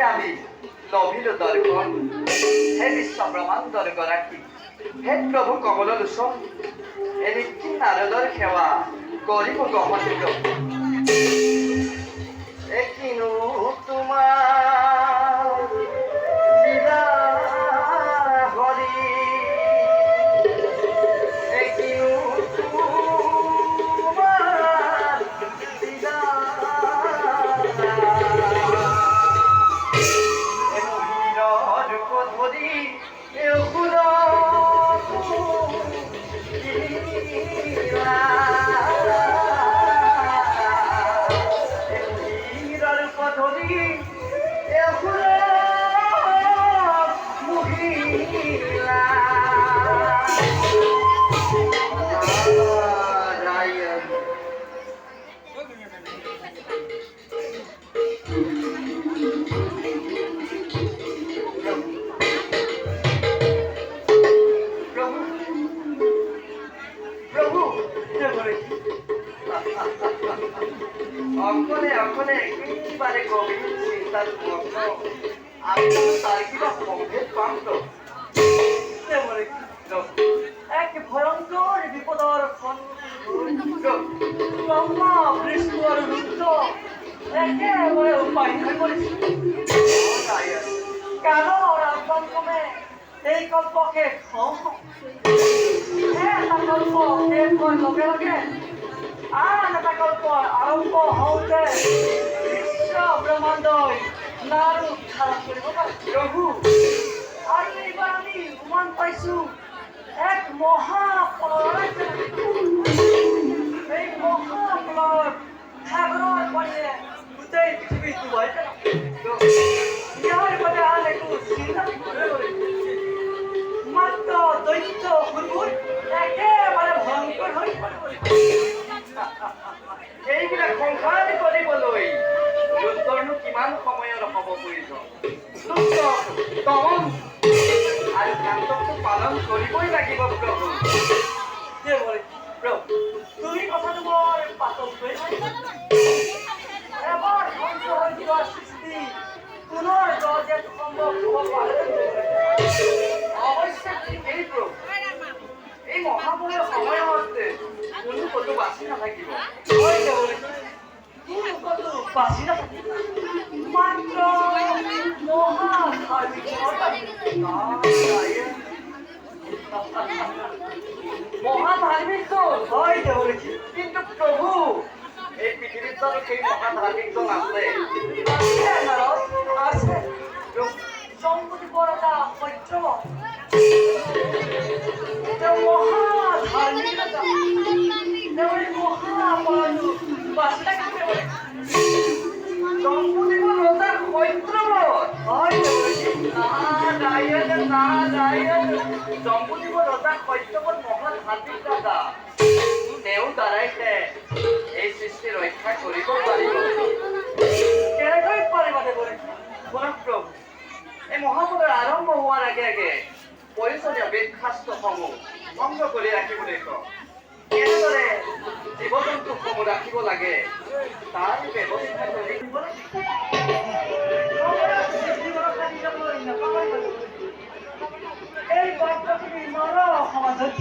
আমি লভিলো দৰ্শন হে বিশ্ব ব্ৰহ্মাণ্ডৰ গৰাকী হে প্ৰভু কমল লোচন এনেকি নাৰদৰ সেৱা কৰিব গহন কিনো তোমাৰ লীলা হৰি কিনো তোমাৰ লীলা ধৰি অকলে অকলে একেবারে গভীর চিন্তার মগ্ন আমি তার কিবা সম্ভেদ পাম তো এক ভয়ঙ্কর বিপদর ব্রহ্মা বিষ্ণু আর রুদ্র একেবারে উপায় করেছে কেন রামকমে এই কল্পকে এটা কল্প শেষ হয় লগে লগে আন এটা কল্প আৰম্ভ হওঁতে বিশ্ব ব্ৰহ্মাণ্ডই নাৰু ধাৰণ কৰিব পাৰে প্ৰভু আৰু এইবাৰ আমি উমান পাইছো এক মহাপ্ৰলয় এই মহাপ্ৰলয়ৰ সাগৰৰ পানীয়ে গোটেই পৃথিৱী ডুবাই ইয়াৰ বাবে আন একো চিন্তা মাত্ৰ দৈত্য হুৰমুৰ একেবাৰে ভয়ংকৰ হৈ এইবিলাক সংসাৰ কৰিবলৈ যুদ্ধৰনো কিমান সময়ৰ হ'ব প্ৰয়োজন দমন আৰু শান্তকটো পালন কৰিবই লাগিব প্ৰভু তুমি কথাটো বৰ পাতল এবাৰ ধ্বংস হৈ যোৱা সৃষ্টি পুনৰ গঢ় সম্ভৱ হ'ব পাৰে অৱশ্যে ঠিকেই প্ৰভু এই মহাপুৰুষৰ সময়ত কোনো ক'তো বাচি নাথাকিব কোনো ক'তো বাচি নাথাকিব মাত্ৰ মহাধাৰ্মিকজন হয় দেৱৰীজি কিন্তু প্ৰভু এই পৃথিৱীত জানো সেই মহাধাৰ্মিকজন আছে আছে জম্বুদ্বীপৰ এটা সত্য তেওঁ মহাধাৰ্মিক তেওঁৰ মহাপৰাধ বাচিলে জম্বুদ্বীপৰ ৰজাৰ সত্যবত হয় জম্বুদ্বীপৰ ৰজাৰ সত্যবত মহাধাৰ্মিক ৰাজা তেওঁ দ্বাৰাইহে এই সৃষ্টি ৰক্ষা কৰিব পাৰিব কেনেকৈ পাৰিব দেৱৰীজি শুনক প্ৰভু এই মহাপুৰুষৰ আৰম্ভ হোৱাৰ আগে আগে প্ৰয়োজনীয় বেদ শাস্ত্ৰসমূহ ভংগ কৰি ৰাখিবলৈ কওঁ কেনেদৰে জীৱ জন্তুসমূহ ৰাখিব লাগে তাৰ ব্যৱস্থা কৰি এই বাক্যখিনি নৰ সমাজত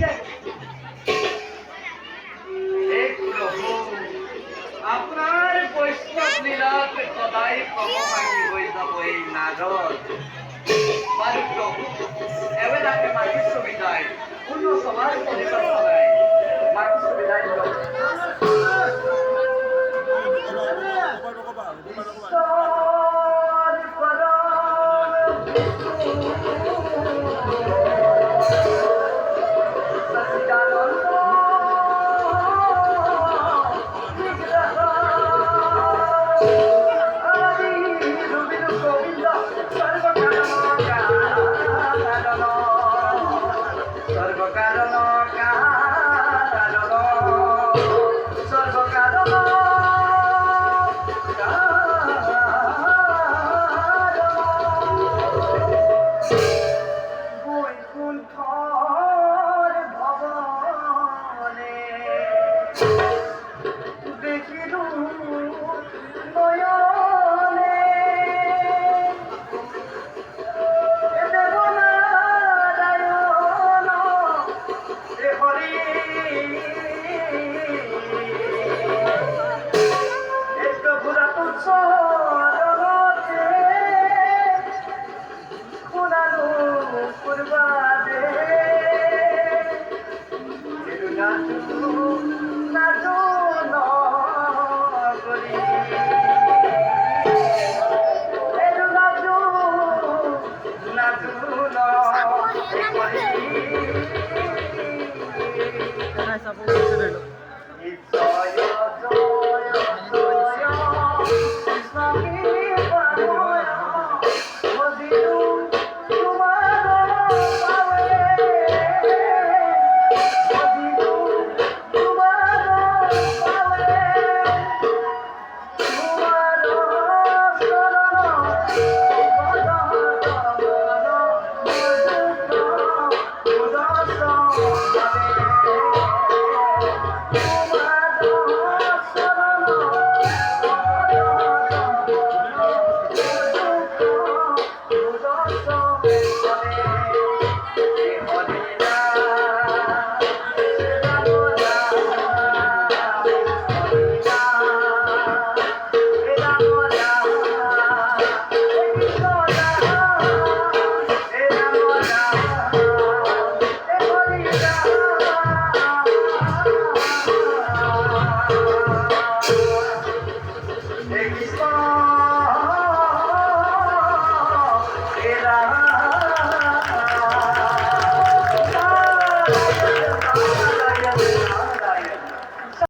আপোনাৰ বৈষ্ণৱ লীলাত সদায় সমভাগী হৈ যাব এই নাৰদ বাৰু প্ৰভু এবেলাকে মাগিছো বিদায় পূৰ্ণ সভাৰ পৰিচয় মাগিছো বিদায়